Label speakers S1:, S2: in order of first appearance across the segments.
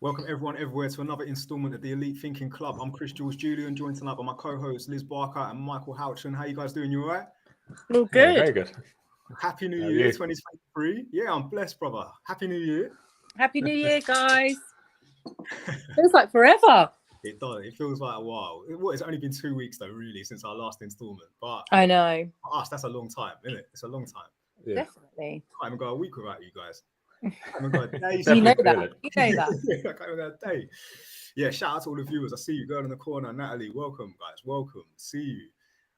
S1: Welcome everyone everywhere to another instalment of the Elite Thinking Club. I'm Jules, Julien, joined tonight by my co-hosts Liz Barker and Michael Houchen. How you guys doing? You all right?
S2: All good.
S3: Yeah, very good.
S1: Happy New
S3: How are
S1: Year,
S3: you?
S1: 2023. Yeah, I'm blessed, brother. Happy New Year.
S2: Happy New Year, guys. Feels like forever.
S1: It does. It feels like a while. It's only been 2 weeks though, really, since our last instalment. But
S2: I know.
S1: for us, that's a long time, isn't it? It's a long time.
S3: Yeah.
S2: Definitely.
S1: I haven't got a week without you guys. I haven't got a day.
S2: You know
S3: Definitely feel
S2: that.
S3: it.
S2: You know that.
S1: Yeah, I can't even get a day. Yeah, shout out to all the viewers. I see you, girl in the corner, Natalie. Welcome, guys. Welcome. See you.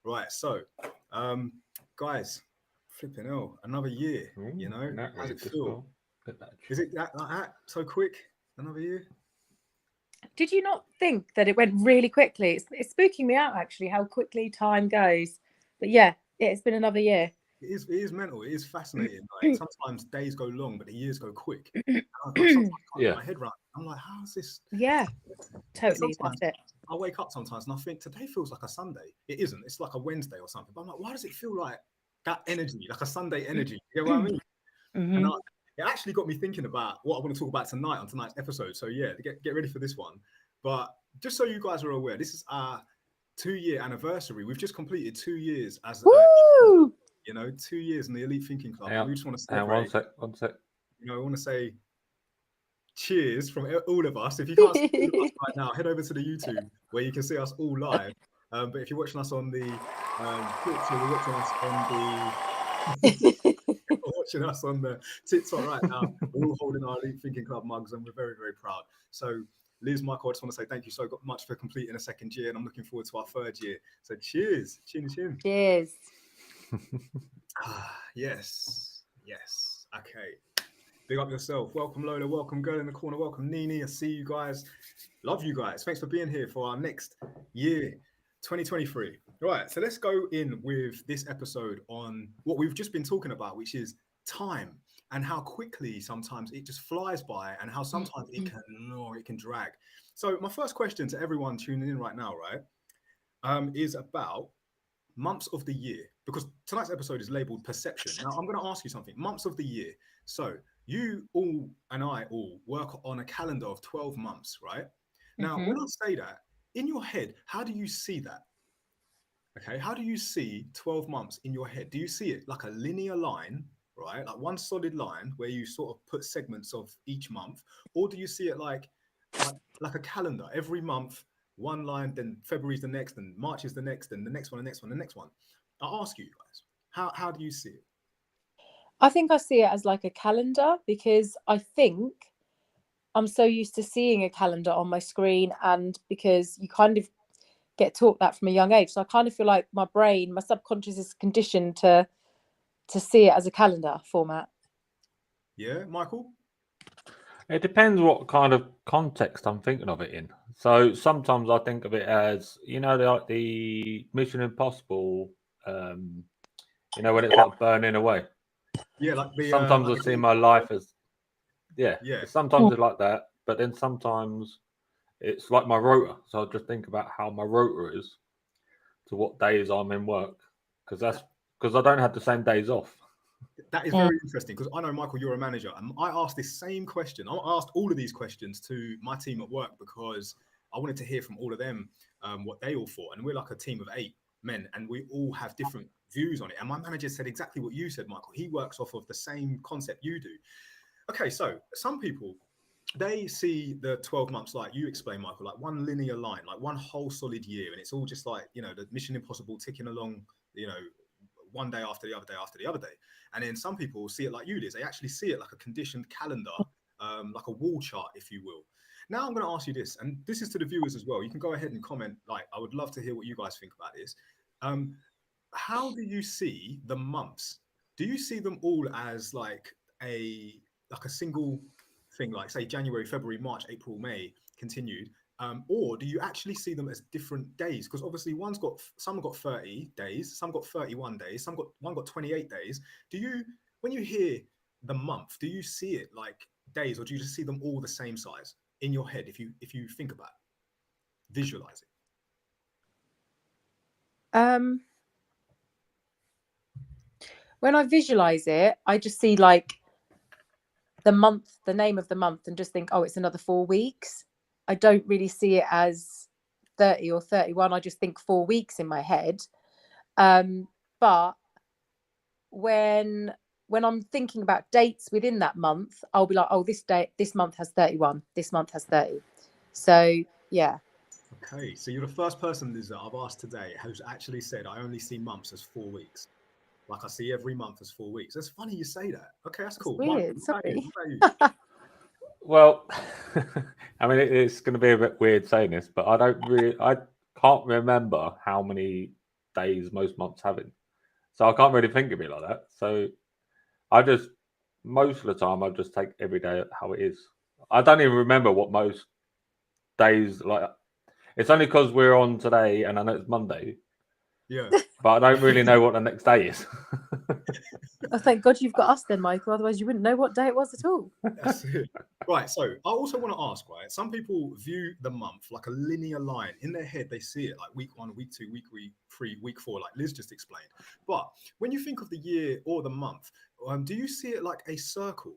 S1: Right, so, guys, flipping hell, another year. You know, how's it feel? Is it that so quick? Another year?
S2: Did you not think that it went really quickly? It's spooking me out, actually, how quickly time goes. But yeah, it's been another year.
S1: It is mental. It is fascinating. Like sometimes days go long, but the years go quick. I sometimes can't get my head right. I'm like, how is this?
S2: Yeah, totally.
S1: Sometimes
S2: That's it.
S1: I wake up sometimes and I think today feels like a Sunday. It isn't. It's like a Wednesday or something. But I'm like, why does it feel like that energy, like a Sunday energy? You know what I mean?
S2: Mm-hmm.
S1: And it actually got me thinking about what I want to talk about tonight on tonight's episode. So yeah, get ready for this one. But just so you guys are aware, this is our 2-year anniversary. We've just completed 2 years as
S2: Woo!
S1: 2 years in the Elite Thinking Club.
S3: And
S1: we just want to celebrate.
S3: One sec.
S1: I want to say cheers from all of us. If you can't see all of us right now, head over to the YouTube where you can see us all live. But if you're watching us on the Twitch, or you're watching us on the watching us on the TikTok right now, we're all holding our Elite Thinking Club mugs, and we're very, very proud. So, Liz, Michael, I just want to say thank you so much for completing a 2nd year, and I'm looking forward to our 3rd year. So, cheers, chin.
S2: Cheers.
S1: Yes. Okay. Big up yourself. Welcome, Lola. Welcome, girl in the corner. Welcome, Nini. I see you guys. Love you guys. Thanks for being here for our next year, 2023. Right. So let's go in with this episode on what we've just been talking about, which is time and how quickly sometimes it just flies by and how sometimes it can drag. So my first question to everyone tuning in right now, right, is about months of the year, because tonight's episode is labeled perception. Now I'm going to ask you something. Months of the year. So you all and I all work on a calendar of 12 months, right? Now, when I say that, in your head, how do you see that? Okay, how do you see 12 months in your head? Do you see it like a linear line, right? Like one solid line where you sort of put segments of each month? Or do you see it like a calendar? Every month, one line, then February's the next, and March is the next, and the next one, the next one, the next one. I'll ask you guys, how do you see it?
S2: I think I see it as like a calendar, because I think I'm so used to seeing a calendar on my screen, and because you kind of get taught that from a young age. So I kind of feel like my brain, my subconscious is conditioned to see it as a calendar format.
S1: Yeah, Michael?
S3: It depends what kind of context I'm thinking of it in. So sometimes I think of it as, the Mission Impossible, when it's like burning away.
S1: Yeah, like the
S3: Sometimes I see my life as,
S1: yeah.
S3: Sometimes it's like that, but then sometimes it's like my rota. So I just think about how my rota is to what days I'm in work, because I don't have the same days off.
S1: That is very interesting, because I know, Michael, you're a manager, and I asked this same question. I asked all of these questions to my team at work because I wanted to hear from all of them what they all thought. And we're like a team of 8 men, and we all have different views on it. And my manager said exactly what you said, Michael. He works off of the same concept you do. Okay, so some people, they see the 12 months, like you explained, Michael, like one linear line, like one whole solid year. And it's all just like, the Mission Impossible ticking along, one day after the other day after the other day. And then some people see it like you did. They actually see it like a conditioned calendar, like a wall chart, if you will. Now I'm going to ask you this, and this is to the viewers as well. You can go ahead and comment. Like, I would love to hear what you guys think about this. How do you see the months? Do you see them all as like a single thing, like say January, February, March, April, May continued? Or do you actually see them as different days? Because obviously some got 30 days, some got 31 days, one got 28 days. When you hear the month, do you see it like days, or do you just see them all the same size in your head if you think about it, visualize it?
S2: When I visualize it, I just see like the name of the month, and just think, oh, it's another 4 weeks. I don't really see it as 30 or 31. I just think 4 weeks in my head. But when I'm thinking about dates within that month, I'll be like, oh, this month has 31, this month has 30. So yeah.
S1: Okay, so you're the first person, Liz, that I've asked today who's actually said I only see months as 4 weeks. Like I see every month as 4 weeks. That's funny you say that. Okay, that's cool.
S2: Weird.
S1: Michael,
S2: Sorry.
S1: what about you?
S3: Well, I mean, it's going to be a bit weird saying this, but I can't remember how many days most months have in. So I can't really think of it like that. So most of the time, I just take every day how it is. I don't even remember what most days like. It's only because we're on today and I know it's Monday.
S1: Yeah.
S3: But I don't really know what the next day is.
S2: Oh, thank God you've got us then, Michael. Otherwise, you wouldn't know what day it was at all.
S1: That's it. Right. So I also want to ask, right? Some people view the month like a linear line. In their head, they see it like week 1, week 2, week 3, week 4, like Liz just explained. But when you think of the year or the month, do you see it like a circle?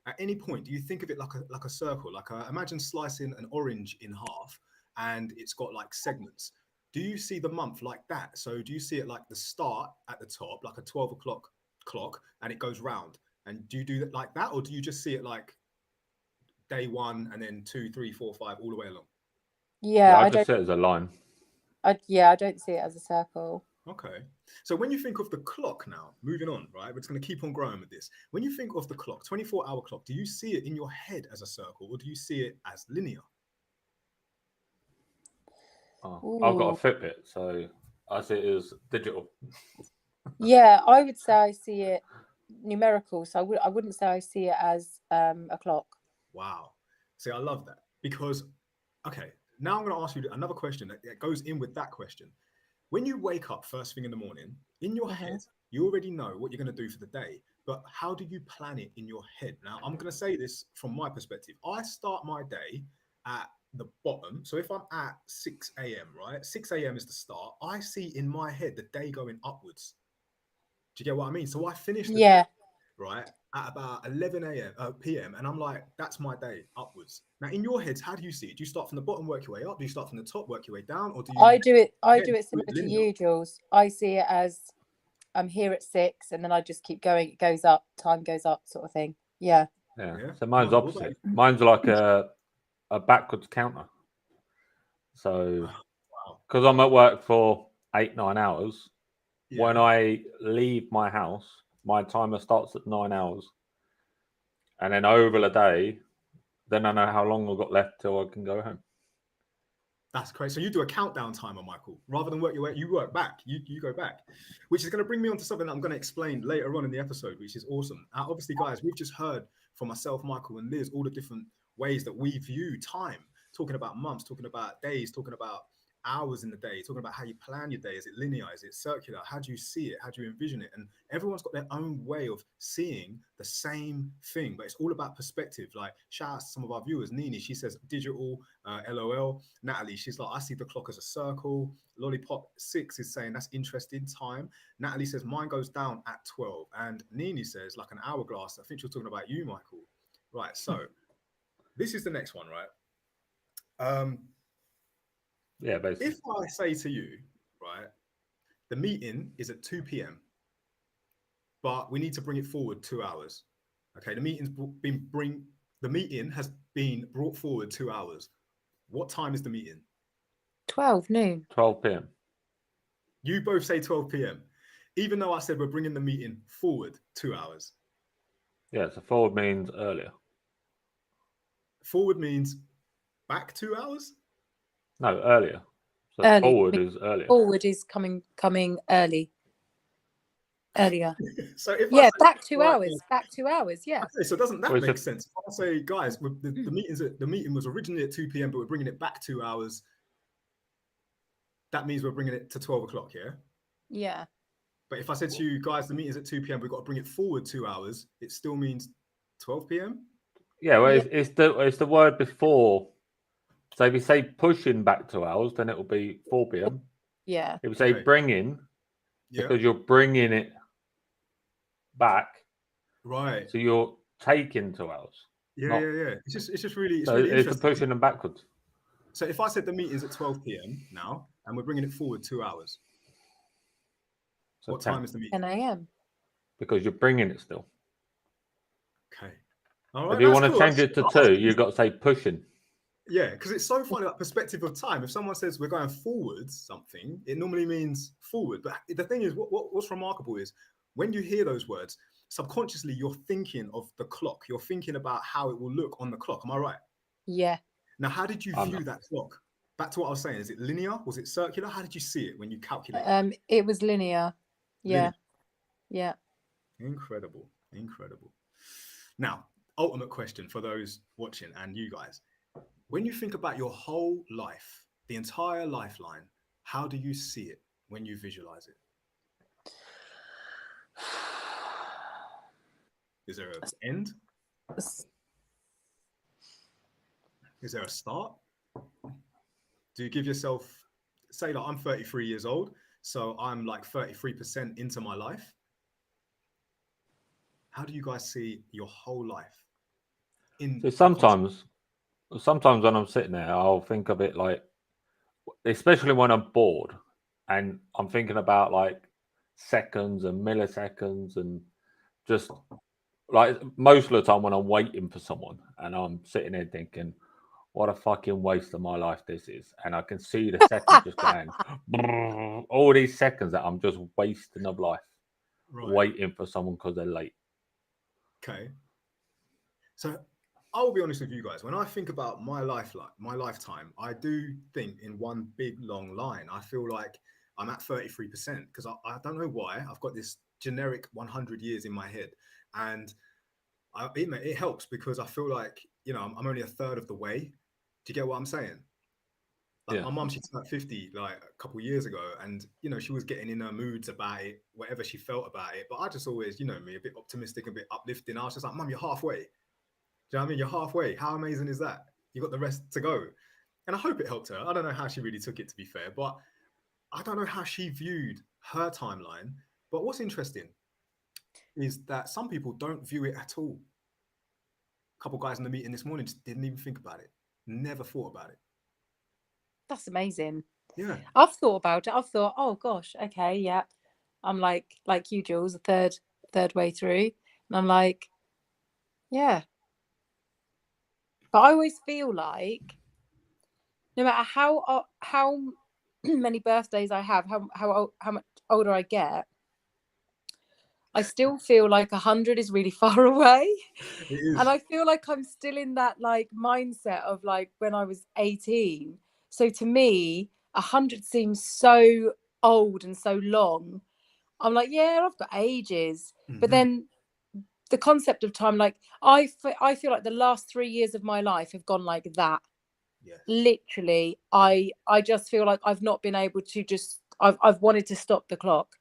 S1: At any point, do you think of it like a circle? Imagine slicing an orange in half, and it's got like segments. Do you see the month like that? So do you see it like the start at the top, like a 12 o'clock clock, and it goes round? And do you do it like that, or do you just see it like day 1 and then 2, 3, 4, 5 all the way along?
S2: Yeah,
S3: I just see it as a line.
S2: I don't see it as a circle.
S1: Okay. So when you think of the clock now, moving on, right? We're just going to keep on growing with this. When you think of the clock, 24-hour clock, do you see it in your head as a circle, or do you see it as linear?
S3: Oh, I've got a Fitbit, so I see it as digital.
S2: Yeah, I would say I see it numerical. So I wouldn't say I see it as a clock.
S1: Wow. See, I love that because, okay, now I'm going to ask you another question that goes in with that question. When you wake up first thing in the morning, in your head, you already know what you're going to do for the day, but how do you plan it in your head? Now, I'm going to say this from my perspective. I start my day at the bottom. So if I'm at 6 a.m., right? 6 a.m. is the start. I see in my head the day going upwards. Do you get what I mean? So I finish the day, right, at about 11 p.m. and I'm like, that's my day upwards. Now, in your heads, how do you see it? Do you start from the bottom, work your way up? Do you start from the top, work your way down? Or do you?
S2: I do it similar to you, Jules. I see it as I'm here at 6 and then I just keep going. It goes up, time goes up, sort of thing. Yeah.
S3: So mine's opposite. Mine's like a backwards counter. So because I'm at work for 8-9 hours, when I leave my house, my timer starts at 9 hours. And then over the day, then I know how long I've got left till I can go home.
S1: That's crazy. So you do a countdown timer, Michael, rather than work your way. You work back. You go back, which is going to bring me on to something that I'm going to explain later on in the episode, which is awesome. Obviously, guys, we've just heard from myself, Michael, and Liz all the different ways that we view time. Talking about months, talking about days, talking about hours in the day, talking about how you plan your day. Is it linear? Is it circular? How do you see it? How do you envision it? And everyone's got their own way of seeing the same thing, but it's all about perspective. Like, shout out to some of our viewers. Nini, she says digital, LOL. Natalie, she's like, I see the clock as a circle. Lollipop 6 is saying that's interesting time. Natalie says mine goes down at 12. And Nini says like an hourglass. I think she was talking about you, Michael. Right, so this is the next one, right?
S3: Yeah, basically.
S1: If I say to you, right, the meeting is at 2 p.m., but we need to bring it forward 2 hours. Okay, the meeting has been brought forward 2 hours. What time is the meeting?
S2: 12 noon.
S3: 12 p.m.
S1: You both say 12 p.m., even though I said we're bringing the meeting forward 2 hours.
S3: Yeah, so forward means earlier.
S1: Forward means back 2 hours?
S3: No, earlier. So
S2: early.
S3: Forward is earlier.
S2: Forward is coming early. Earlier.
S1: So if
S2: back 2 hours. Back 2 hours. Yeah.
S1: Okay, so doesn't that make sense? If I say, guys, the meeting was originally at 2 p.m., but we're bringing it back 2 hours. That means we're bringing it to 12 o'clock, yeah?
S2: Yeah.
S1: But if I said to you, guys, the meeting's at 2 p.m., we've got to bring it forward 2 hours, it still means 12 p.m.?
S3: Yeah, well, it's the word before. So if you say pushing back 2 hours, then it will be 4 p.m.
S2: Yeah.
S3: If you say bringing, because you're bringing it back.
S1: Right.
S3: So you're taking 2 hours.
S1: Yeah,
S3: Not-
S1: yeah. It's just really
S3: So it's the
S1: interesting.
S3: pushing them backwards.
S1: So if I said the meeting's at 12 p.m. now and we're bringing it forward 2 hours,
S3: So
S1: what
S3: 10,
S1: time is the meeting?
S2: 10 a.m.
S3: because you're bringing it still.
S1: Okay. All right.
S3: If you
S1: That's
S3: want to
S1: cool.
S3: change it to 2, you've got to say pushing.
S1: Yeah, because it's so funny, that perspective of time. If someone says we're going forwards something, it normally means forward. But the thing is, what's remarkable is when you hear those words, subconsciously you're thinking of the clock. You're thinking about how it will look on the clock. Am I right?
S2: Yeah.
S1: Now, how did you view that clock? Back to what I was saying. Is it linear? Was it circular? How did you see it when you calculated?
S2: It was linear. Yeah.
S1: Linear.
S2: Yeah.
S1: Incredible. Incredible. Now, ultimate question for those watching and you guys. When you think about your whole life, the entire lifeline, how do you see it when you visualize it? Is there an end? Is there a start? Do you give yourself, say like I'm 33 years old, so I'm like 33% into my life. How do you guys see your whole life?
S3: So sometimes when I'm sitting there, I'll think of it like, especially when I'm bored and I'm thinking about like seconds and milliseconds, and just like most of the time when I'm waiting for someone and I'm sitting there thinking, what a fucking waste of my life this is. And I can see the seconds just going, all these seconds that I'm just wasting of life, waiting for someone because they're late.
S1: Okay. So I will be honest with you guys. When I think about my lifetime, I do think in one big long line. I feel like I'm at 33% because I don't know why. I've got this generic 100 years in my head, and it helps because I feel like, you know, I'm only a third of the way. Do you get what I'm saying? Like my mum, she turned 50 like a couple of years ago, and you know, she was getting in her moods about it, whatever she felt about it. But I just always, you know me, a bit optimistic, a bit uplifting. I was just like, Mum, you're halfway. Do you know what I mean? You're halfway. How amazing is that? You got the rest to go. And I hope it helped her. I don't know how she really took it, to be fair, but I don't know how she viewed her timeline. But what's interesting is that some people don't view it at all. A couple guys in the meeting this morning just didn't even think about it. Never thought about it.
S2: That's amazing.
S1: Yeah.
S2: I've thought about it. I've thought, oh gosh, okay, yeah. I'm like you, Jules, a third way through. And I'm like, yeah. But I always feel like no matter how many birthdays I have, how much older I get, I still feel like 100 is really far away.
S1: It is.
S2: And I feel like I'm still in that like mindset of like when I was 18. So to me, 100 seems so old and so long. I'm like, yeah, I've got ages. But then the concept of time, like I feel like the last 3 years of my life have gone like that.
S1: Yes.
S2: Literally, I just feel like I've not been able to I've wanted to stop the clock,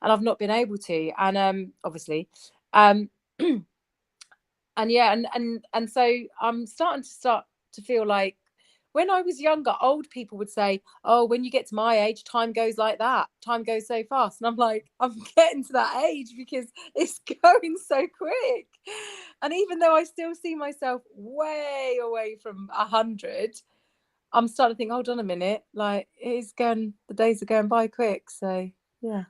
S2: and I've not been able to. And obviously, and yeah, and so I'm starting to feel like when I was younger, old people would say, oh, when you get to my age, time goes like that. Time goes so fast. And I'm like, I'm getting to that age because it's going so quick. And even though I still see myself way away from 100, I'm starting to think, hold on a minute, like the days are going by quick. So yeah.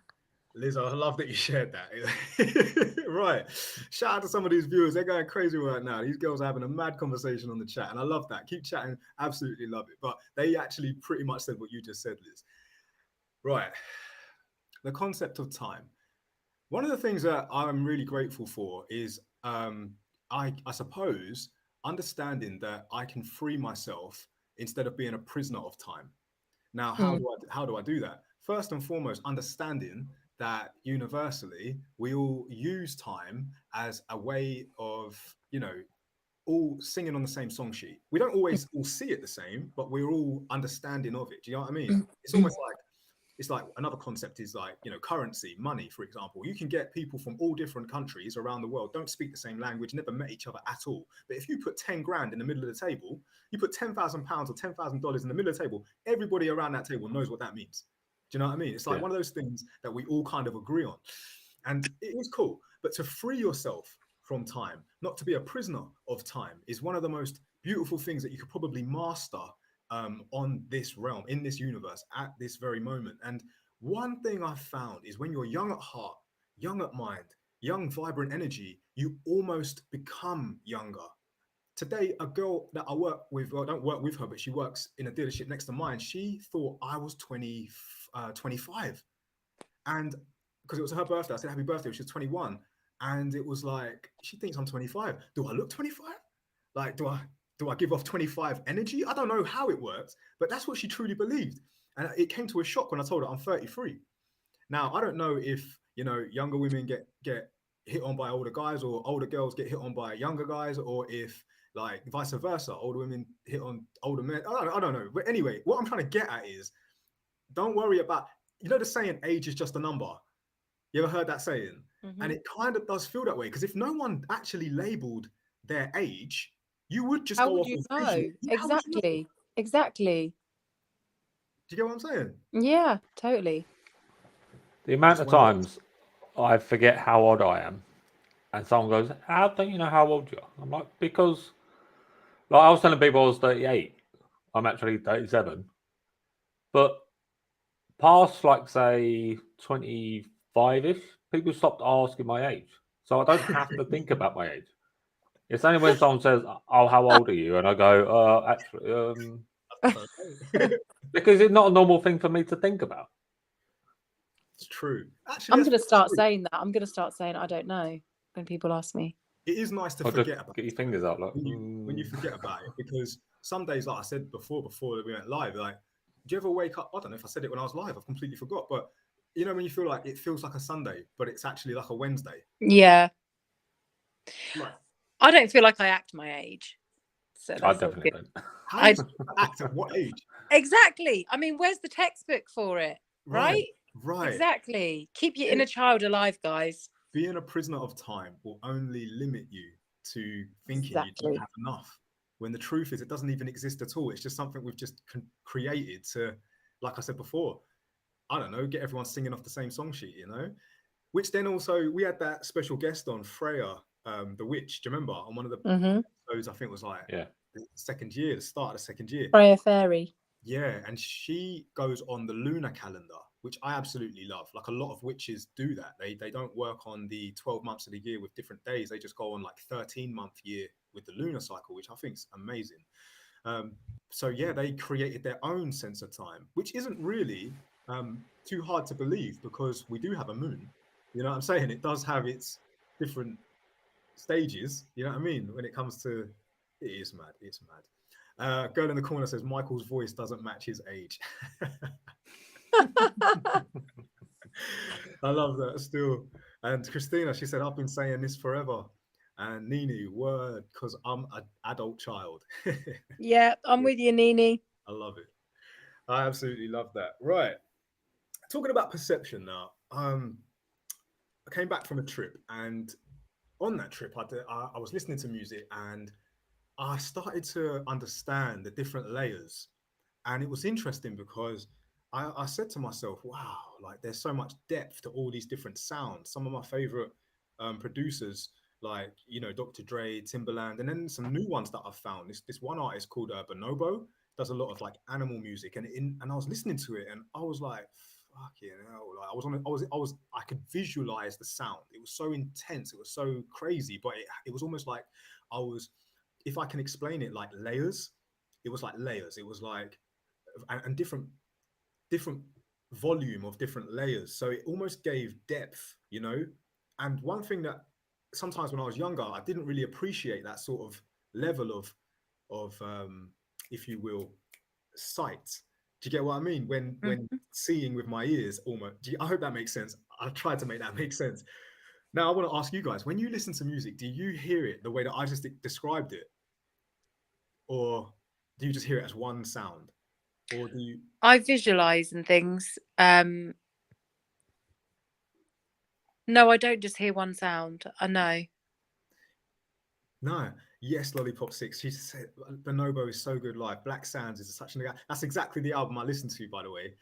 S1: Liz, I love that you shared that. Right. Shout out to some of these viewers. They're going crazy right now. These girls are having a mad conversation on the chat. And I love that. Keep chatting. Absolutely love it. But they actually pretty much said what you just said, Liz. Right. The concept of time. One of the things that I'm really grateful for is, I suppose, understanding that I can free myself instead of being a prisoner of time. Now, how do I do that? First and foremost, understanding that universally we all use time as a way of, you know, all singing on the same song sheet. We don't always all see it the same, but we're all understanding of it. Do you know what I mean? It's almost like, it's like another concept is like, you know, currency, money, for example. You can get people from all different countries around the world, don't speak the same language, never met each other at all. But if you put 10 grand in the middle of the table, you put £10,000 or $10,000 in the middle of the table, everybody around that table knows what that means. Do you know what I mean? It's like one of those things that we all kind of agree on. And it is cool. But to free yourself from time, not to be a prisoner of time, is one of the most beautiful things that you could probably master on this realm, in this universe, at this very moment. And one thing I've found is when you're young at heart, young at mind, young, vibrant energy, you almost become younger. Today, a girl that I work with, well, I don't work with her, but she works in a dealership next to mine. She thought I was 25. And because it was her birthday, I said, happy birthday. She was 21. And it was like, she thinks I'm 25. Do I look 25? Like, do I give off 25 energy? I don't know how it works, but that's what she truly believed. And it came to a shock when I told her I'm 33. Now, I don't know if, younger women get hit on by older guys, or older girls get hit on by younger guys, or if like vice versa, older women hit on older men. I don't know. But anyway, what I'm trying to get at is, don't worry about, the saying, age is just a number. You ever heard that saying?
S2: Mm-hmm.
S1: And it kind of does feel that way, because if no one actually labeled their age, you would just
S2: How
S1: go
S2: would
S1: off
S2: you
S1: of
S2: know?
S1: visual. Yeah, how would you know?
S2: Exactly. Exactly.
S1: Do you get what I'm saying?
S2: Yeah, totally.
S3: The amount
S1: It's
S3: of
S1: one of those.
S3: times I forget how old I am, and someone goes, "How don't you know how old you are?" I'm like, because, like, I was telling people I was 38. I'm actually 37. But past, like, say, 25-ish, people stopped asking my age. So I don't have to think about my age. It's only when someone says, "Oh, how old are you?" and I go, "Actually,
S1: I don't know.
S3: because it's not a normal thing for me to think about."
S1: It's true. Actually,
S2: I'm
S1: that's
S2: going to start
S1: true.
S2: saying that. I'm going to start saying I don't know when people ask me.
S1: It is nice to
S3: Or just
S1: forget about
S3: get your
S1: it,
S3: fingers out, like,
S1: when you forget about it, because some days, like I said before we went live, like, do you ever wake up? I don't know if I said it when I was live. I've completely forgot, but when you feel like it feels like a Sunday, but it's actually like a Wednesday.
S2: Yeah.
S1: Like,
S2: I don't feel like I act my age. So
S3: I
S2: that's all
S3: definitely
S2: good.
S3: don't.
S1: how do you act at what age?
S2: Exactly. I mean, where's the textbook for it?
S1: Right.
S2: Right? Exactly. Keep your inner child alive, guys.
S1: Being a prisoner of time will only limit you to thinking you don't
S2: Exactly.
S1: have enough, when the truth is it doesn't even exist at all. It's just something we've just created to, like I said before, I don't know, get everyone singing off the same song sheet, which then also we had that special guest on, Freya, the witch. Do you remember on one of the episodes? I think it was like
S3: Yeah.
S1: the second year, the start of the second year.
S2: Freya Fairy.
S1: Yeah, and she goes on the lunar calendar, which I absolutely love. Like, a lot of witches do that. They don't work on the 12 months of the year with different days. They just go on like 13-month year with the lunar cycle, which I think is amazing. So yeah, they created their own sense of time, which isn't really too hard to believe, because we do have a moon. You know what I'm saying? It does have its different stages. You know what I mean? When it comes to, it is mad. It's mad. Girl in the corner says Michael's voice doesn't match his age. I love that still. And Christina, she said, I've been saying this forever. And Nini, word, because I'm an adult child.
S2: Yeah, I'm with you, Nini.
S1: I love it. I absolutely love that. Right. Talking about perception now. I came back from a trip, and on that trip, I was listening to music, and I started to understand the different layers. And it was interesting because I said to myself, wow, like, there's so much depth to all these different sounds. Some of my favorite producers, like, Dr. Dre, Timberland, and then some new ones that I've found. This one artist called Bonobo does a lot of like animal music, and I was listening to it, and I was like, fucking hell. Like, I could visualize the sound. It was so intense, it was so crazy, but it was almost like I was, if I can explain it, like layers. It was like layers. It was like, and different volume of different layers. So it almost gave depth. And one thing that sometimes when I was younger, I didn't really appreciate that sort of level of if you will, sight. Do you get what I mean? When seeing with my ears, almost. I hope that makes sense. I tried to make that make sense. Now I want to ask you guys: when you listen to music, do you hear it the way that I just described it, or do you just hear it as one sound, or do you?
S2: I visualize and things. No, I don't just hear one sound. I know.
S1: No. Yes, Lollipop 6. She said Bonobo is so good live. Black Sands is such an. That's exactly the album I listened to, by the way.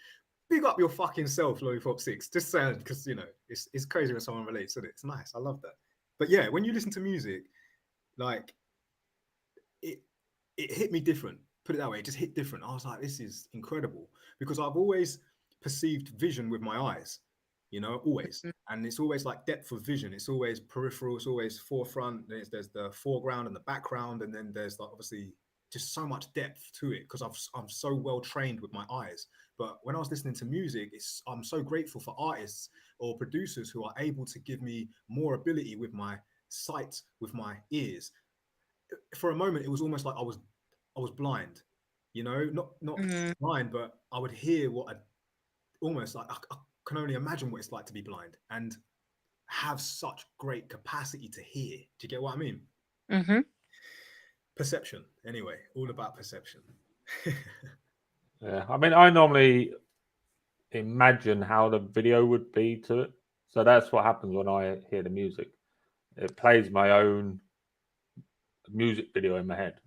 S1: Big up your fucking self, Lollipop 6. Just saying, because it's crazy when someone relates to it. It's nice. I love that. But yeah, when you listen to music, like it hit me different. Put it that way, it just hit different. I was like, this is incredible, because I've always perceived vision with my eyes, you know, always. And it's always like depth of vision. It's always peripheral. It's always forefront. There's the foreground and the background, and then there's like obviously just so much depth to it because I'm so well trained with my eyes. But when I was listening to music, I'm so grateful for artists or producers who are able to give me more ability with my sight, with my ears. For a moment, it was almost like I was blind, you know, not blind, but I would hear what I almost like I can only imagine what it's like to be blind and have such great capacity to hear. Do you get what I mean?
S2: Mm-hmm.
S1: Perception, anyway, all about perception.
S3: Yeah, I mean, I normally imagine how the video would be to it. So that's what happens when I hear the music. It plays my own music video in my head.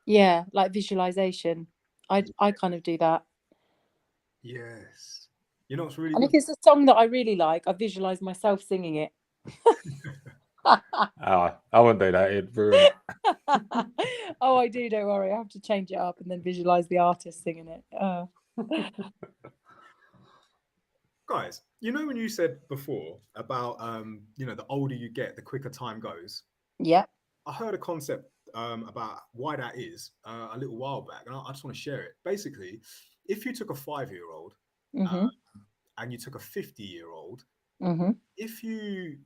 S2: Yeah, like visualization. I kind of do that.
S1: Yes. You know what's really
S2: And
S1: good?
S2: if it's a song that I really like, I visualize myself singing it.
S3: I wouldn't do that. It'd ruin it.
S2: Oh, I do. Don't worry. I have to change it up and then visualize the artist singing it.
S1: Guys, you know when you said before about you know, the older you get, the quicker time goes.
S2: Yep.
S1: I heard a concept about why that is a little while back, and I just want to share it. Basically, if you took a 5-year-old
S2: Mm-hmm.
S1: and you took a 50-year-old,
S2: Mm-hmm.
S1: if you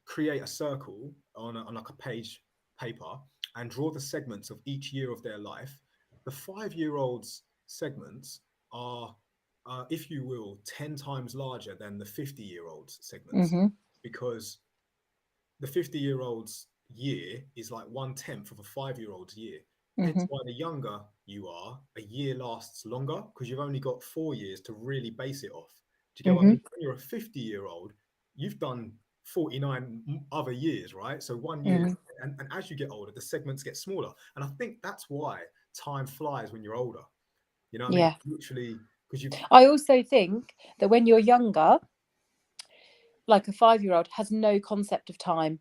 S1: create a circle on like a page paper and draw the segments of each year of their life, the 5-year-old's segments are, if you will, 10 times larger than the 50-year-old's segments,
S2: Mm-hmm.
S1: because the 50-year-old's year is like 1/10 of a 5-year-old's year. Hence
S2: Mm-hmm.
S1: why the younger you are, a year lasts longer because you've only got 4 years to really base it off. Do you get what I mean? When you're a 50-year-old, you've done 49 other years, right? So 1 year,
S2: Mm-hmm.
S1: and as you get older, the segments get smaller. And I think that's why time flies when you're older. You know what I mean?
S2: Yeah.
S1: Literally, because you.
S2: I also think that when you're younger, like a 5-year-old has no concept of time.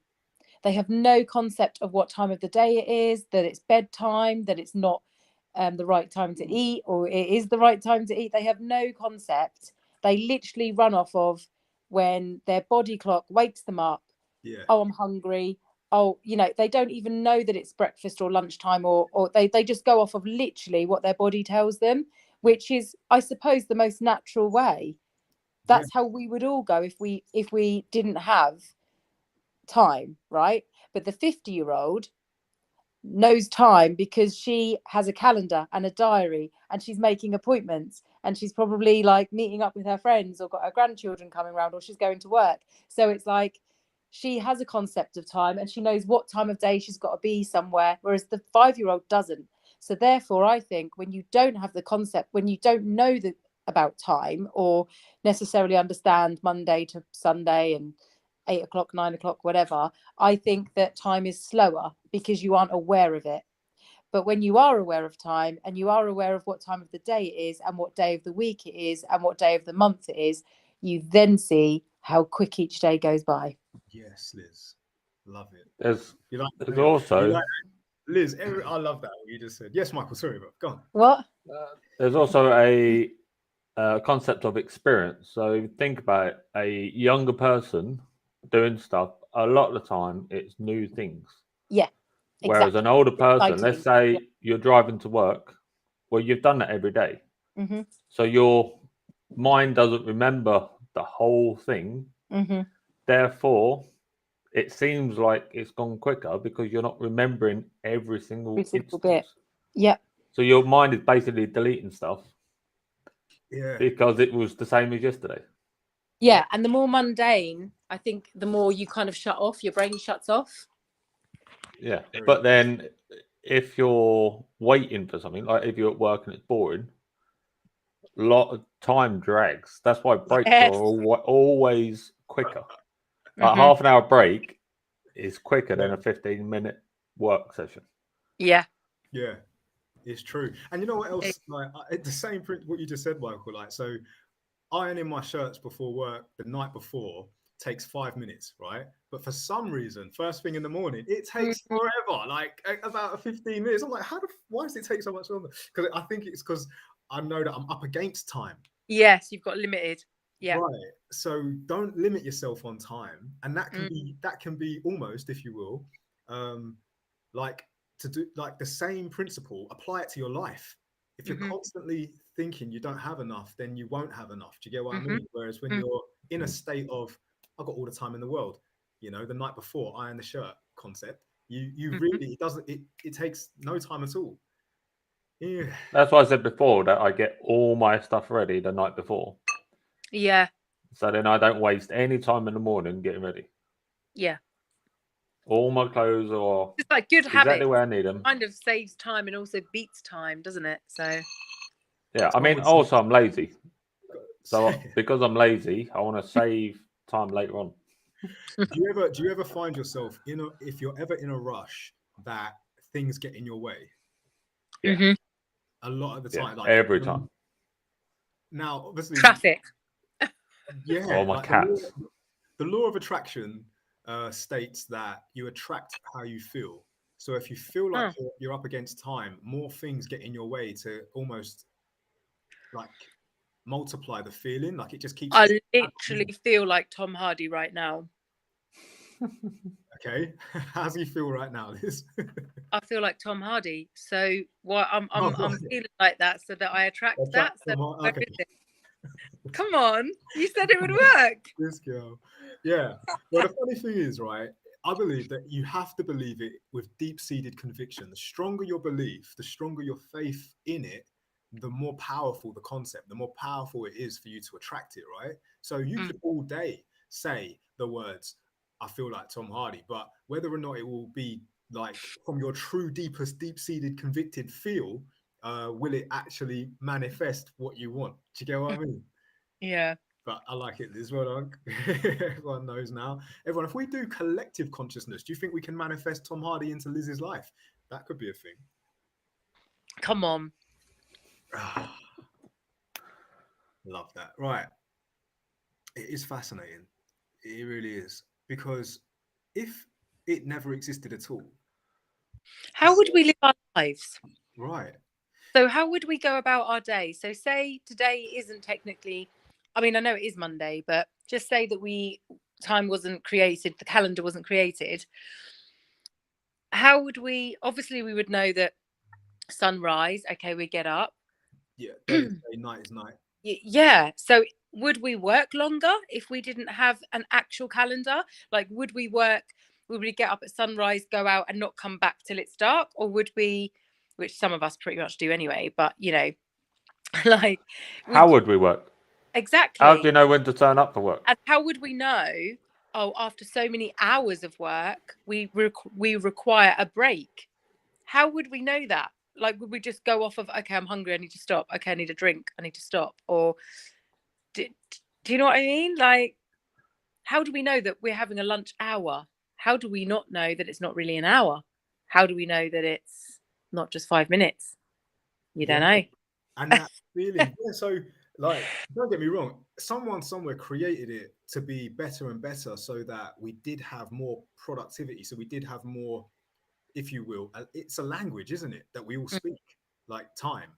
S2: They have no concept of what time of the day it is, that it's bedtime, that it's not the right time to eat, or it is the right time to eat. They have no concept. They literally run off of when their body clock wakes them up.
S1: Yeah.
S2: Oh, I'm hungry. Oh, you know, they don't even know that it's breakfast or lunchtime, or they just go off of literally what their body tells them, which is, I suppose, the most natural way. That's how we would all go if we didn't have time, right? But the 50-year-old knows time because she has a calendar and a diary, and she's making appointments, and she's probably like meeting up with her friends, or got her grandchildren coming around, or she's going to work. So it's like she has a concept of time and she knows what time of day she's got to be somewhere, whereas the 5-year-old doesn't. So therefore, I think when you don't have the concept, when you don't know about time, or necessarily understand Monday to Sunday and 8 o'clock, 9 o'clock, whatever, I think that time is slower because you aren't aware of it. But when you are aware of time, and you are aware of what time of the day it is, and what day of the week it is, and what day of the month it is, you then see how quick each day goes by.
S1: Yes, Liz. Love it.
S3: There's
S1: There's
S3: also
S1: Liz, I love that what you just said. Yes, Michael, sorry, but go on.
S2: What?
S3: there's also a concept of experience. So if you think about it, a younger person doing stuff, a lot of the time it's new things.
S2: Yeah,
S3: Whereas
S2: exactly.
S3: an older person, let's say
S2: Yeah.
S3: you're driving to work, well, you've done that every day.
S2: Mm-hmm.
S3: So your mind doesn't remember the whole thing.
S2: Mm-hmm.
S3: Therefore, it seems like it's gone quicker because you're not remembering every single instance.
S2: Bit. Yep.
S3: So your mind is basically deleting stuff.
S1: Yeah.
S3: Because it was the same as yesterday.
S2: Yeah, and the more mundane, I think, the more you kind of shut off, your brain shuts off.
S3: Yeah, but then if you're waiting for something, like if you're at work and it's boring, a lot of time drags. That's why breaks are always quicker. A half an hour break is quicker than a 15-minute work session.
S2: Yeah.
S1: Yeah, it's true. And you know what else? Like the same what you just said, Michael. Like, so ironing my shirts before work the night before takes 5 minutes, right? But for some reason, first thing in the morning, it takes forever, like about 15 minutes. I'm like, why does it take so much longer? Because I think it's because I know that I'm up against time.
S2: Yes, you've got limited. Yeah.
S1: Right. So don't limit yourself on time. And that can be almost, if you will, like to do like the same principle, apply it to your life. If you're constantly thinking you don't have enough, then you won't have enough. Do you get what I mean? Whereas when you're in a state of, I've got all the time in the world, you know, the night before, iron the shirt concept, you really, it takes no time at all. Yeah.
S3: That's why I said before that I get all my stuff ready the night before.
S2: Yeah.
S3: So then I don't waste any time in the morning getting ready.
S2: Yeah.
S3: All my clothes are
S2: it's like good
S3: exactly
S2: habits.
S3: where I need them.
S2: Kind of saves time and also beats time, doesn't it? So
S3: yeah, I mean, also I'm lazy. So because I'm lazy, I want to save time later on.
S1: Do you ever find yourself if you're ever in a rush that things get in your way?
S3: Yeah.
S1: A lot of the time, like
S3: every time.
S1: Now, obviously,
S2: traffic.
S1: Yeah.
S3: Or my cats.
S1: The law of attraction states that you attract how you feel. So if you feel like you're up against time, more things get in your way to almost like multiply the feeling. Like it just keeps.
S2: I literally feel like Tom Hardy right now.
S1: Okay, how do you feel right now, Liz?
S2: I feel like Tom Hardy, so I'm feeling like that, so that I attract that. So
S1: okay.
S2: Come on, you said it would work.
S1: This girl, yeah. Well, the funny thing is, right? I believe that you have to believe it with deep-seated conviction. The stronger your belief, the stronger your faith in it, the more powerful the concept, the more powerful it is for you to attract it, right? So you could all day say the words, I feel like Tom Hardy, but whether or not it will be like from your true deepest, deep-seated convicted feel, will it actually manifest what you want? Do you get what I mean?
S2: Yeah.
S1: But I like it as well. Everyone knows now. Everyone, if we do collective consciousness, do you think we can manifest Tom Hardy into Liz's life? That could be a thing.
S2: Come on.
S1: Love that. Right. It is fascinating. It really is. Because if it never existed at all,
S2: how would we live our lives?
S1: Right.
S2: So how would we go about our day? So say today isn't technically, I mean, I know it is Monday, but just say that time wasn't created, the calendar wasn't created. How would we, obviously we would know that sunrise, okay, we get up.
S1: Yeah, day is day, night is night.
S2: Yeah. So would we work longer if we didn't have an actual calendar? Like, would we get up at sunrise, go out and not come back till it's dark? Or would we, which some of us pretty much do anyway, but you know, like.
S3: How would we work?
S2: Exactly.
S3: How do you know when to turn up for work?
S2: And how would we know, after so many hours of work, we require a break? How would we know that? Like, would we just go off of, okay, I'm hungry, I need to stop. Okay, I need a drink, I need to stop. Or do you know what I mean? Like, how do we know that we're having a lunch hour? How do we not know that it's not really an hour? How do we know that it's not just 5 minutes? You don't know.
S1: And that feeling, so like, don't get me wrong, someone somewhere created it to be better and better so that we did have more productivity. So we did have more, if you will, it's a language, isn't it, that we all speak, like time.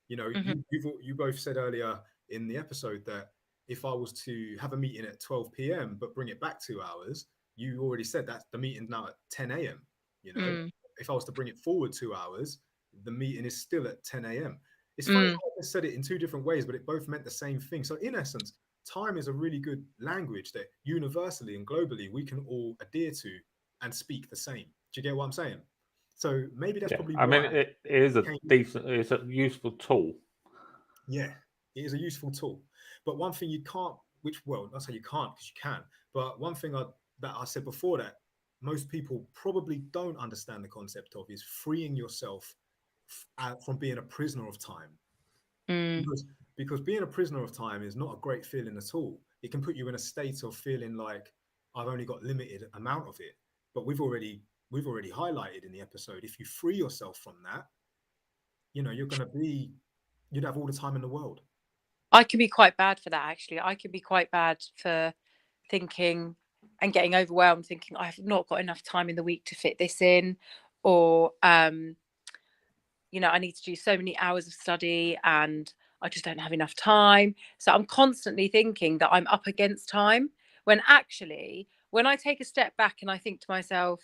S1: You know, you both said earlier in the episode that if I was to have a meeting at 12 p.m. but bring it back 2 hours, you already said that the meeting's now at 10 a.m. You know, if I was to bring it forward 2 hours, the meeting is still at 10 a.m. It's funny how I said it in two different ways, but it both meant the same thing. So in essence, time is a really good language that universally and globally we can all adhere to and speak the same. Do you get what I'm saying? So maybe that's probably why.
S3: I mean, it is it's a useful tool.
S1: Yeah, it is a useful tool. But one thing you can't, not say you can't because you can, but one thing that I said before that most people probably don't understand the concept of is freeing yourself from being a prisoner of time. Because being a prisoner of time is not a great feeling at all. It can put you in a state of feeling like I've only got limited amount of it. But we've already highlighted in the episode, if you free yourself from that, you know, you'd have all the time in the world.
S2: I can be quite bad for that, actually. I can be quite bad for thinking and getting overwhelmed, thinking I've not got enough time in the week to fit this in, or you know, I need to do so many hours of study and I just don't have enough time. So I'm constantly thinking that I'm up against time, when actually, when I take a step back and I think to myself,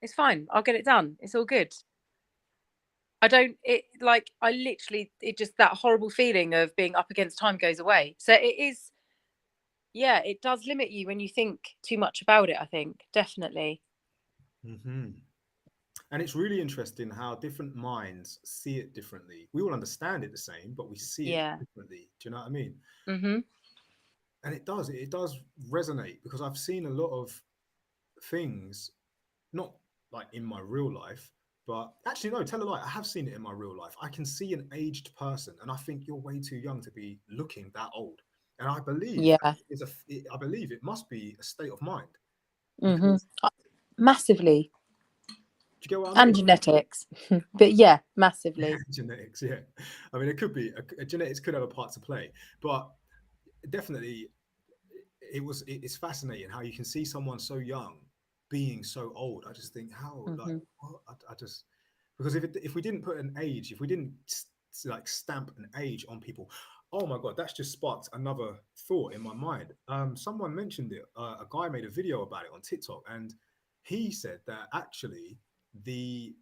S2: it's fine, I'll get it done, it's all good. I literally, it just, that horrible feeling of being up against time goes away. So it is, yeah, it does limit you when you think too much about it, I think, definitely.
S1: Mm-hmm. And it's really interesting how different minds see it differently. We all understand it the same, but we see it
S2: Yeah.
S1: differently. Do you know what I mean?
S2: Mm-hmm.
S1: And it does resonate, because I've seen a lot of things, not like in my real life, but actually, no, tell a lie. I have seen it in my real life. I can see an aged person, and I think you're way too young to be looking that old. And I believe
S2: Yeah.
S1: I believe it must be a state of mind,
S2: Mm-hmm.
S1: because
S2: Massively.
S1: do you get what I
S2: And
S1: mean?
S2: genetics. But yeah, massively.
S1: Genetics, yeah. I mean, it could be genetics could have a part to play, but definitely, it's fascinating how you can see someone so young being so old. I just think, how, like,
S2: Mm-hmm.
S1: what? I just, because if we didn't put an age, if we didn't like stamp an age on people, oh my god, that's just sparked another thought in my mind. Someone mentioned it. A guy made a video about it on TikTok, and he said that actually the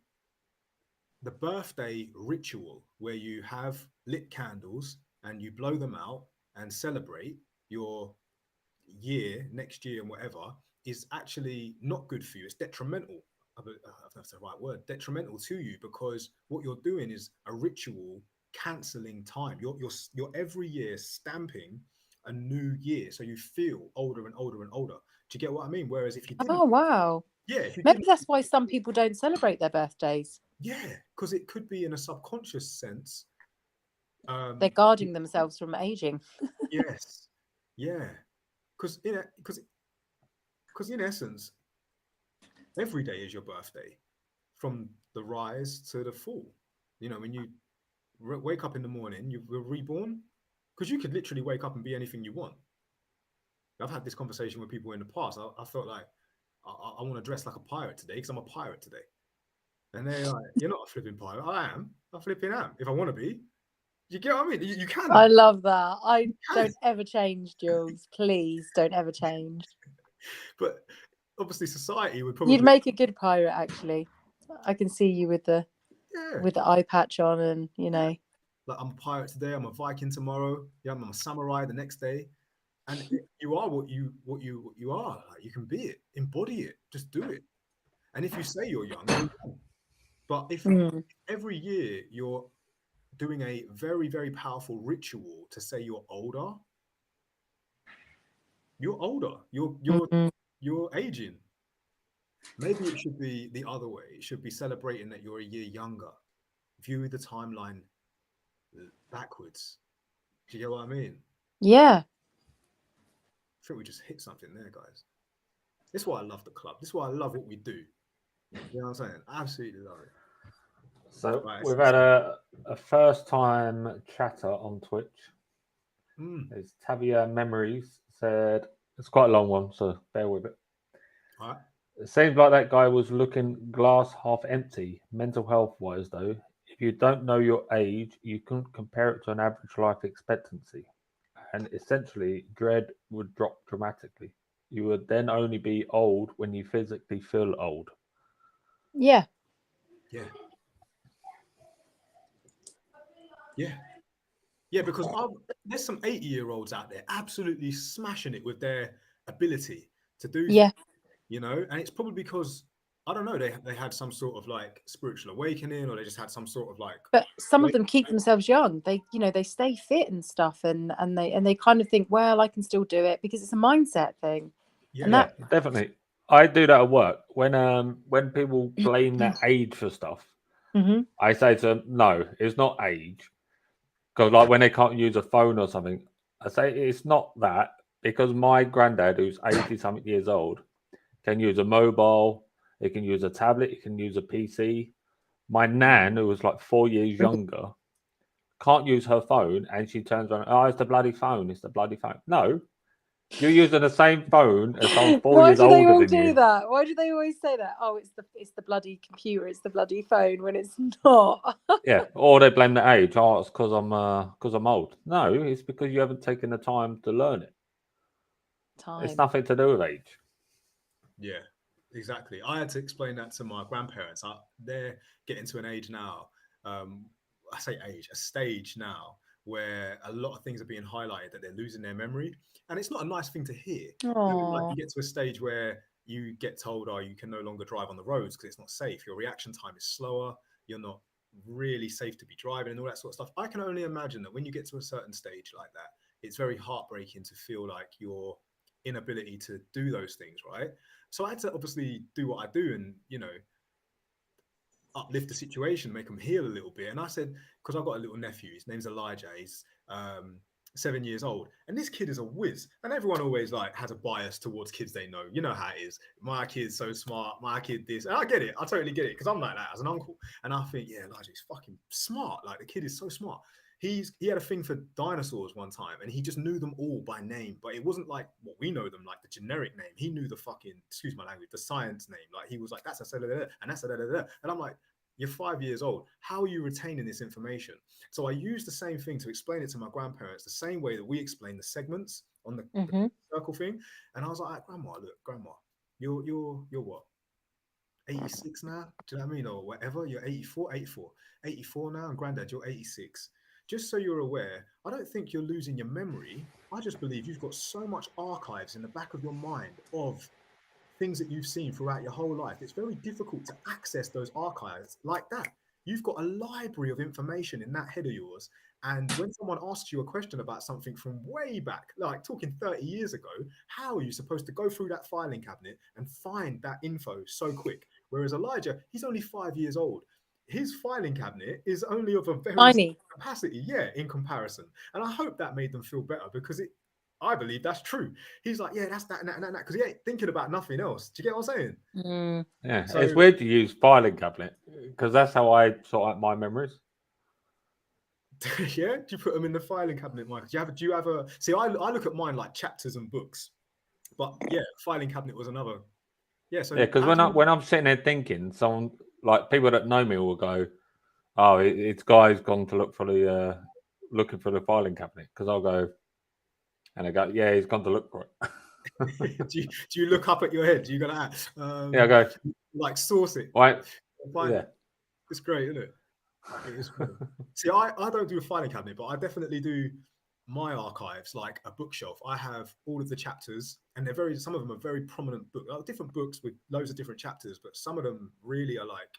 S1: the birthday ritual, where you have lit candles and you blow them out and celebrate your year, next year, and whatever, is actually not good for you. It's detrimental. I don't know if that's the right word. Detrimental to you, because what you're doing is a ritual canceling time. You're every year stamping a new year, so you feel older and older and older. Do you get what I mean? Whereas if you didn't,
S2: Oh, wow.
S1: yeah, if you
S2: Maybe
S1: didn't,
S2: that's why some people don't celebrate their birthdays.
S1: yeah, because it could be in a subconscious sense.
S2: They're guarding themselves from aging.
S1: Yes, yeah, because in essence, every day is your birthday, from the rise to the fall. You know, when you wake up in the morning, you were reborn, because you could literally wake up and be anything you want. I've had this conversation with people in the past. I felt like I want to dress like a pirate today because I'm a pirate today. And they're like, "You're not a flipping pirate." I am. I flipping am. If I want to be, you get what I mean? You
S2: I
S1: can.
S2: love that. I
S1: You can.
S2: don't ever change, Jules. Please don't ever change.
S1: But obviously, society would
S2: You'd
S1: probably,
S2: make a good pirate, actually. I can see you with the
S1: yeah,
S2: eye patch on, and you
S1: yeah.
S2: know.
S1: Like, I'm a pirate today. I'm a Viking tomorrow. Yeah, I'm a samurai the next day. And you are what you are. Like, you can be it, embody it, just do it. And if you say you're young, you're young. But if
S2: Mm.
S1: every year you're doing a very, very powerful ritual to say you're older, you're older.
S2: Mhm.
S1: You're aging. Maybe it should be the other way. It should be celebrating that you're a year younger. View the timeline backwards. Do you get what I mean?
S2: Yeah.
S1: I think we just hit something there, guys. This is why I love the club. This is why I love what we do. You know what I'm saying? I absolutely love it.
S3: So
S1: Right.
S3: we've had a first time chatter on Twitch.
S1: Mm.
S3: It's Tavia Memories said, it's quite a long one, so bear with it.
S1: All right.
S3: It seems like that guy was looking glass half empty, mental health wise, though. If you don't know your age, you couldn't compare it to an average life expectancy. And essentially, dread would drop dramatically. You would then only be old when you physically feel old.
S2: Yeah.
S1: Yeah. Yeah. Yeah. Because there's some 80-year-olds out there absolutely smashing it with their ability to do things,
S2: Yeah.
S1: and it's probably because, I don't know, they had some sort of like spiritual awakening, or they just had some sort of like,
S2: But some of
S1: wake.
S2: them keep themselves young. They, they stay fit and stuff, and they kind of think, well, I can still do it, because it's a mindset thing. And
S1: Yeah.
S3: Yeah, definitely. I do that at work. When people blame their age for stuff,
S2: Mm-hmm.
S3: I say to them, no, it's not age. Because like when they can't use a phone or something, I say it's not that, because my granddad, who's 80 something years old, can use a mobile, he can use a tablet, he can use a PC. My nan, who was like 4 years younger, can't use her phone, and she turns around, oh, it's the bloody phone, it's the bloody phone. No, you're using the same phone as someone 4
S2: Why
S3: years
S2: do they
S3: older
S2: all
S3: than
S2: do
S3: you.
S2: that? Why do they always say that? Oh, it's the bloody computer, it's the bloody phone, when it's not.
S3: Yeah, or they blame the age. Oh, it's because I'm old. No, it's because you haven't taken the time to learn it. It's nothing to do with age.
S1: Yeah, exactly. I had to explain that to my grandparents. They're getting to an age now. I say age, a stage now where a lot of things are being highlighted that they're losing their memory, and it's not a nice thing to hear. Like you get to a stage where you get told, "Oh, you can no longer drive on the roads because it's not safe. Your reaction time is slower. You're not really safe to be driving, and all that sort of stuff." I can only imagine that when you get to a certain stage like that, it's very heartbreaking to feel like your inability to do those things, right? So I had to obviously do what I do and, uplift the situation, make them heal a little bit. And I said, because I've got a little nephew, his name's Elijah, he's 7 years old. And this kid is a whiz. And everyone always has a bias towards kids they know. You know how it is. My kid's so smart, my kid this. And I get it. I totally get it because I'm like that as an uncle. And I think, yeah, Elijah's fucking smart. Like the kid is so smart. He had a thing for dinosaurs one time and he just knew them all by name, but it wasn't like what we know them, like the generic name. He knew the fucking, excuse my language, the science name. Like he was like, that's a and that's a and I'm like, you're 5 years old. How are you retaining this information? So I used the same thing to explain it to my grandparents, the same way that we explain the segments on the circle thing. And I was like, Grandma, look, Grandma, you're what? 86 now? Do you know what I mean? Or whatever. You're 84 now, and Granddad, you're 86. Just so you're aware, I don't think you're losing your memory. I just believe you've got so much archives in the back of your mind of things that you've seen throughout your whole life. It's very difficult to access those archives like that. You've got a library of information in that head of yours. And when someone asks you a question about something from way back, like talking 30 years ago, how are you supposed to go through that filing cabinet and find that info so quick? Whereas Elijah, he's only 5 years old. His filing cabinet is only of a very
S2: tiny
S1: capacity, in comparison. And I hope that made them feel better because I believe that's true. He's like, yeah, that's that and that and that, because he ain't thinking about nothing else. Do you get what I'm saying?
S3: Yeah,
S1: So,
S3: it's weird to use filing cabinet because that's how I sort out my memories.
S1: yeah, do you put them in the filing cabinet, Mike? Do you have a? See, I look at mine like chapters and books, but yeah, filing cabinet was another. Yeah, so
S3: because when I'm sitting there thinking, someone like people that know me will go, "Oh, it's Guy's gone to look for the looking for the filing cabinet," because I'll go, and I go, "Yeah, he's gone to look for it."
S1: do you look up at your head? Do you go like
S3: yeah, I go
S1: like source it?
S3: right.
S1: Yeah, it's great, isn't it? It is. See, I don't do a filing cabinet, but I definitely do my archives like a bookshelf. I have all of the chapters, and some of them are very prominent books, different books with loads of different chapters, but some of them really are like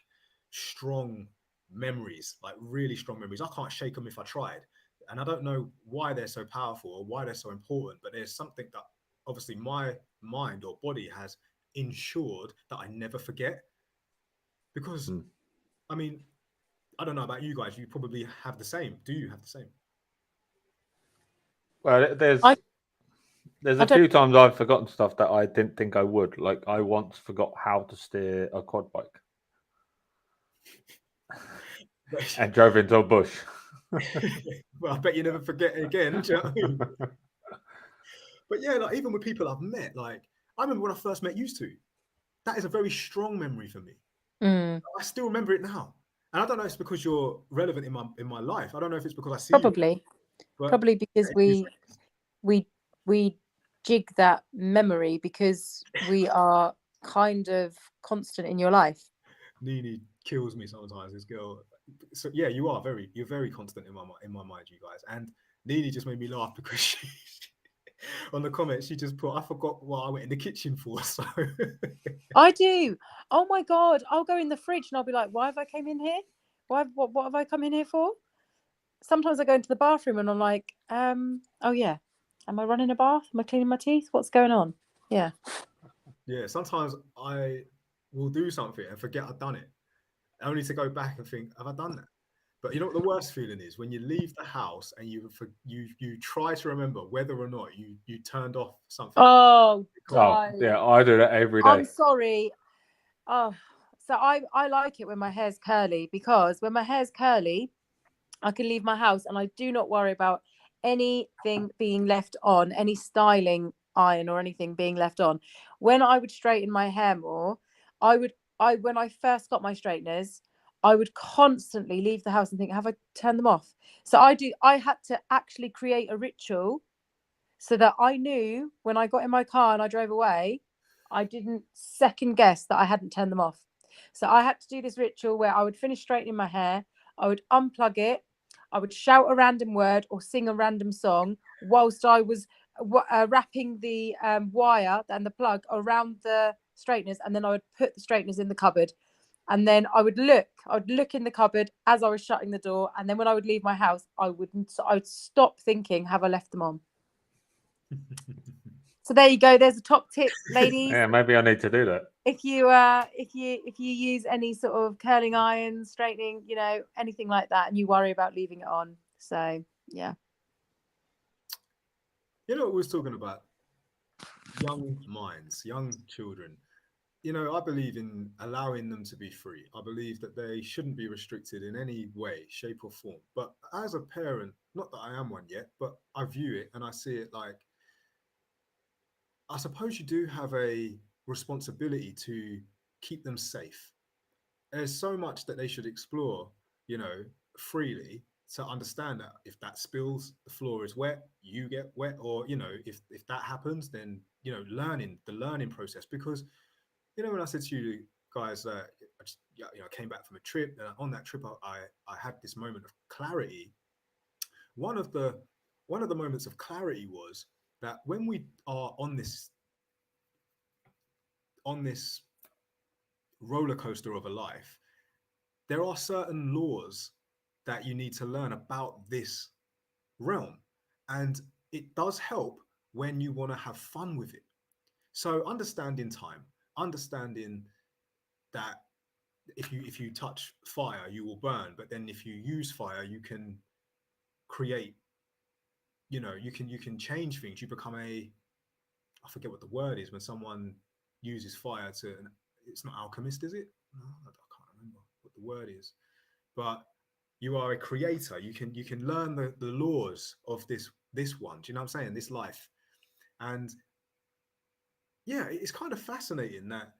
S1: strong memories, like really strong memories. I can't shake them if I tried. And I don't know why they're so powerful or why they're so important, but there's something that obviously my mind or body has ensured that I never forget. Because, I mean, I don't know about you guys. You probably have the same. Do you have the same?
S3: Well, there's a few times I've forgotten stuff that I didn't think I would. Like I once forgot how to steer a quad bike and drove into a bush.
S1: Well, I bet you never forget it again. Do you know what I mean? But yeah, like even with people I've met, like I remember when I first met you two. That is a very strong memory for me. I still remember it now. And I don't know if it's because you're relevant in my life. I don't know if it's because I see
S2: probably because we jig that memory because we are kind of constant in your life.
S1: Nini kills me sometimes, this girl. So yeah, you're very constant in my mind, you guys. And Nini just made me laugh because she on the comments she just put, I forgot what I went in the kitchen for. So
S2: I do. Oh my god, I'll go in the fridge and I'll be like, why have I came in here? What have I come in here for? Sometimes I go into the bathroom and I'm like, oh yeah, am I running a bath? Am I cleaning my teeth? What's going on? Yeah.
S1: Yeah, sometimes I will do something and forget I've done it, only to go back and think, have I done that? But you know what the worst feeling is? When you leave the house and you try to remember whether or not you turned off something.
S2: Oh,
S3: yeah, I do that every day.
S2: I'm sorry. Oh, so I like it when my hair's curly, because when my hair's curly, I can leave my house and I do not worry about anything being left on, any styling iron or anything being left on. When I would straighten my hair more, when I first got my straighteners, I would constantly leave the house and think, have I turned them off? So I had to actually create a ritual so that I knew when I got in my car and I drove away, I didn't second guess that I hadn't turned them off. So I had to do this ritual where I would finish straightening my hair, I would unplug it, I would shout a random word or sing a random song whilst I was wrapping the wire and the plug around the straighteners, and then I would put the straighteners in the cupboard. And then I would look in the cupboard as I was shutting the door. And then when I would leave my house, I would stop thinking, have I left them on? So there you go. There's a top tip, ladies.
S3: Yeah, maybe I need to do that.
S2: If you use any sort of curling irons, straightening, anything like that, and you worry about leaving it on. So yeah.
S1: You know what we was talking about? Young minds, young children. I believe in allowing them to be free. I believe that they shouldn't be restricted in any way, shape, or form. But as a parent, not that I am one yet, but I view it and I see it like, I suppose you do have a responsibility to keep them safe. There's so much that they should explore, freely, to understand that if that spills, the floor is wet, you get wet, or if that happens, then the learning process. Because when I said to you guys that I just came back from a trip, and on that trip I had this moment of clarity. One of the moments of clarity was that when we are on this roller coaster of a life, there are certain laws that you need to learn about this realm, and it does help when you want to have fun with it. So understanding time, understanding that if you touch fire, you will burn. But then if you use fire, you can create. You can change things. You become I forget what the word is when someone uses fire to. It's not alchemist, is it? No, I can't remember what the word is. But you are a creator. You can learn the laws of this one. Do you know what I'm saying? This life, and yeah, it's kind of fascinating that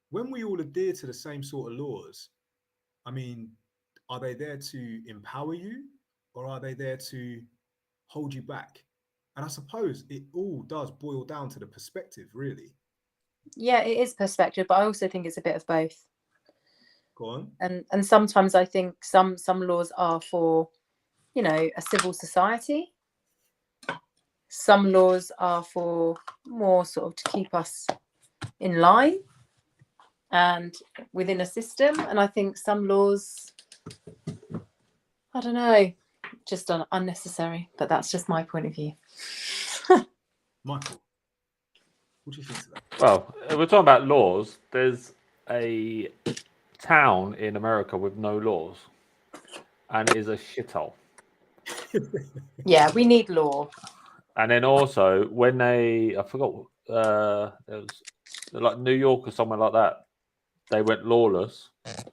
S1: when we all adhere to the same sort of laws, I mean, are they there to empower you, or are they there to hold you back? And I suppose it all does boil down to the perspective, really.
S2: Yeah, it is perspective, but I also think it's a bit of both.
S1: Go on.
S2: And sometimes I think some laws are for, a civil society. Some laws are for more sort of to keep us in line and within a system. And I think some laws, I don't know, just unnecessary. But that's just my point of view.
S1: Michael, what do you think of that?
S3: Well, if we're talking about laws, there's a town in America with no laws, and it is a shithole.
S2: Yeah, we need law.
S3: And then also when I forgot, there was like New York or somewhere like that, they went lawless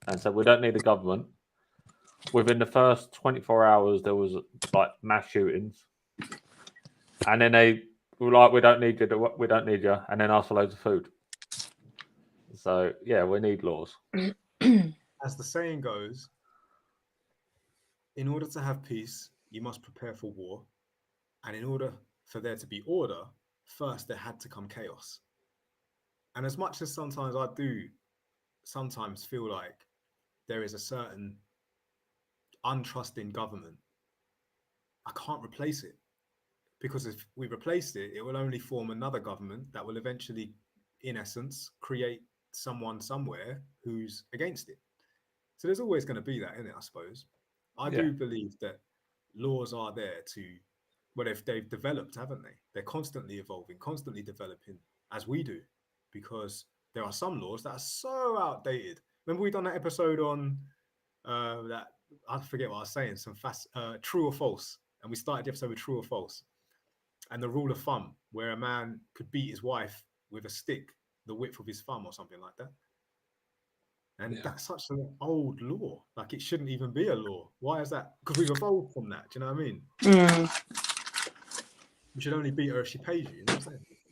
S3: and said we don't need a government. Within the first 24 hours, there was like mass shootings, and then they were like, we don't need you, and then asked for loads of food. So yeah, we need laws.
S1: As the saying goes, in order to have peace, you must prepare for war. And in order for there to be order, first there had to come chaos. And as much as sometimes I do sometimes feel like there is a certain untrusting government, I can't replace it. Because if we replace it, it will only form another government that will eventually, in essence, create someone somewhere who's against it. So there's always going to be that in it, I suppose. I do believe that laws are there to, well, if they've developed, haven't they? They're constantly evolving, constantly developing, as we do, because there are some laws that are so outdated. Remember we done that episode on that, I forget what I was saying, true or false, and we started the episode with true or false, and the rule of thumb, where a man could beat his wife with a stick the width of his thumb or something like that. And that's such an old law. Like, it shouldn't even be a law. Why is that? Because we've evolved from that. Do you know what I mean? You should only beat her if she pays you. You know what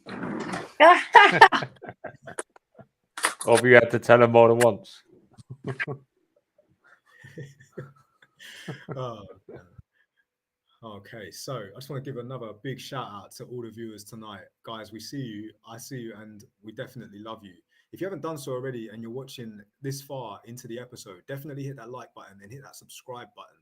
S1: I'm saying?
S3: Or have you had to tell her more than once?
S1: Oh, man. Okay, so I just want to give another big shout out to all the viewers tonight. Guys, we see you, I see you, and we definitely love you. If you haven't done so already and you're watching this far into the episode, definitely hit that like button and hit that subscribe button.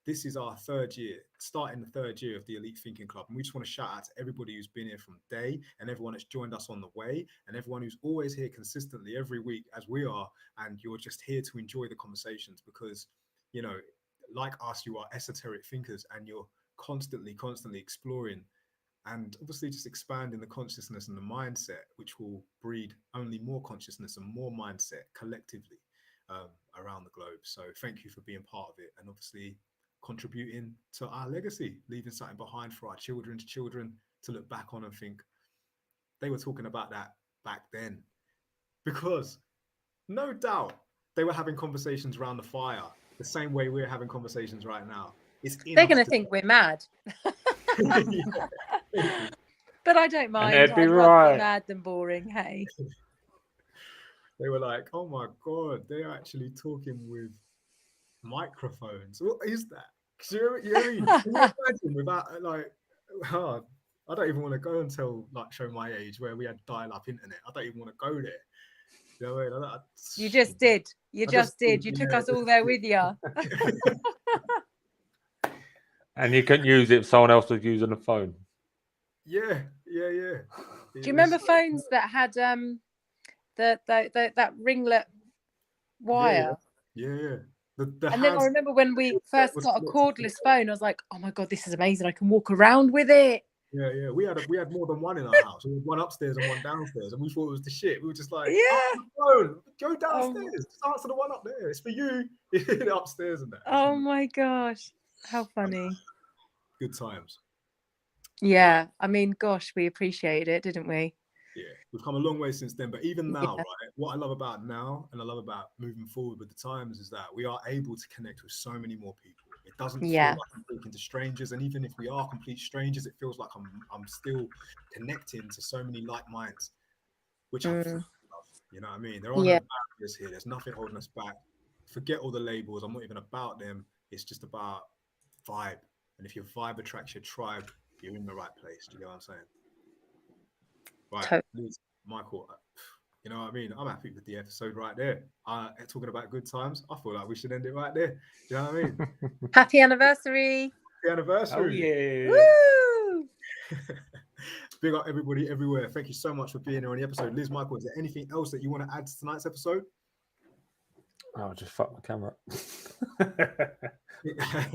S1: This is our third year, starting the third year of the Elite Thinking Club. And we just want to shout out to everybody who's been here from day, and everyone that's joined us on the way, and everyone who's always here consistently every week as we are. And you're just here to enjoy the conversations because, you know, like us, you are esoteric thinkers and you're constantly exploring and obviously just expanding the consciousness and the mindset, which will breed only more consciousness and more mindset collectively around the globe. So thank you for being part of it and obviously contributing to our legacy, leaving something behind for our children's children to look back on and think they were talking about that back then. Because no doubt they were having conversations around the fire the same way we're having conversations right now.
S2: They're going to think we're mad. But I don't mind.
S3: I'd
S2: I'd rather be mad than boring. Hey.
S1: They were like, oh my God, they're actually talking with microphones. What is that? You know what I mean? Can you imagine without like, oh, I don't even want to go and show my age where we had dial-up internet. I don't even want to go there. You know what I mean?
S2: You just did. You just did. You took us all there with you.
S3: And you couldn't use it if someone else was using a phone.
S1: Yeah.
S2: Do you remember phones that had that ringlet wire?
S1: Yeah.
S2: And then I remember when we first got a cordless phone, I was like, oh my God, this is amazing. I can walk around with it.
S1: Yeah. We had more than one in our house. We had one upstairs and one downstairs, and we thought it was the shit. We were just like, phone, go downstairs. Just answer the one up there. It's for you. Upstairs and that.
S2: Oh my gosh, how funny.
S1: Good times.
S2: Yeah, I mean, gosh, we appreciated it, didn't we?
S1: Yeah, we've come a long way since then. But even now, right, what I love about now and I love about moving forward with the times is that we are able to connect with so many more people. It doesn't feel like I'm talking to strangers. And even if we are complete strangers, it feels like I'm still connecting to so many like minds, which I love. You know what I mean? There are no barriers here. There's nothing holding us back. Forget all the labels. I'm not even about them. It's just about vibe. And if your vibe attracts your tribe, you're in the right place. Do you know what I'm saying? Right, Liz, Michael, you know what I mean? I'm happy with the episode right there. Talking about good times, I feel like we should end it right there. Do you know what I mean?
S2: Happy anniversary.
S1: Happy anniversary.
S3: Oh, yeah.
S2: Woo!
S1: Big up everybody everywhere. Thank you so much for being here on the episode. Liz, Michael, is there anything else that you want to add to tonight's episode?
S3: Oh, just fuck my camera.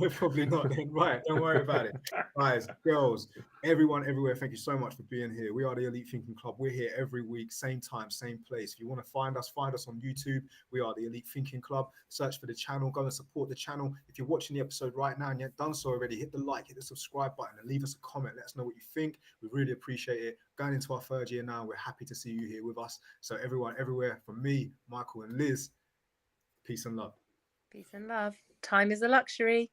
S1: Probably not then. Right, don't worry about it. Guys, girls, everyone everywhere, thank you so much for being here. We are the Elite Thinking Club. We're here every week, same time, same place. If you want to find us on YouTube. We are the Elite Thinking Club. Search for the channel, go and support the channel. If you're watching the episode right now and you haven't done so already, hit the like, hit the subscribe button and leave us a comment. Let us know what you think. We really appreciate it. Going into our third year now, we're happy to see you here with us. So everyone everywhere, from me, Michael and Liz, peace and love.
S2: Peace and love. Time is a luxury.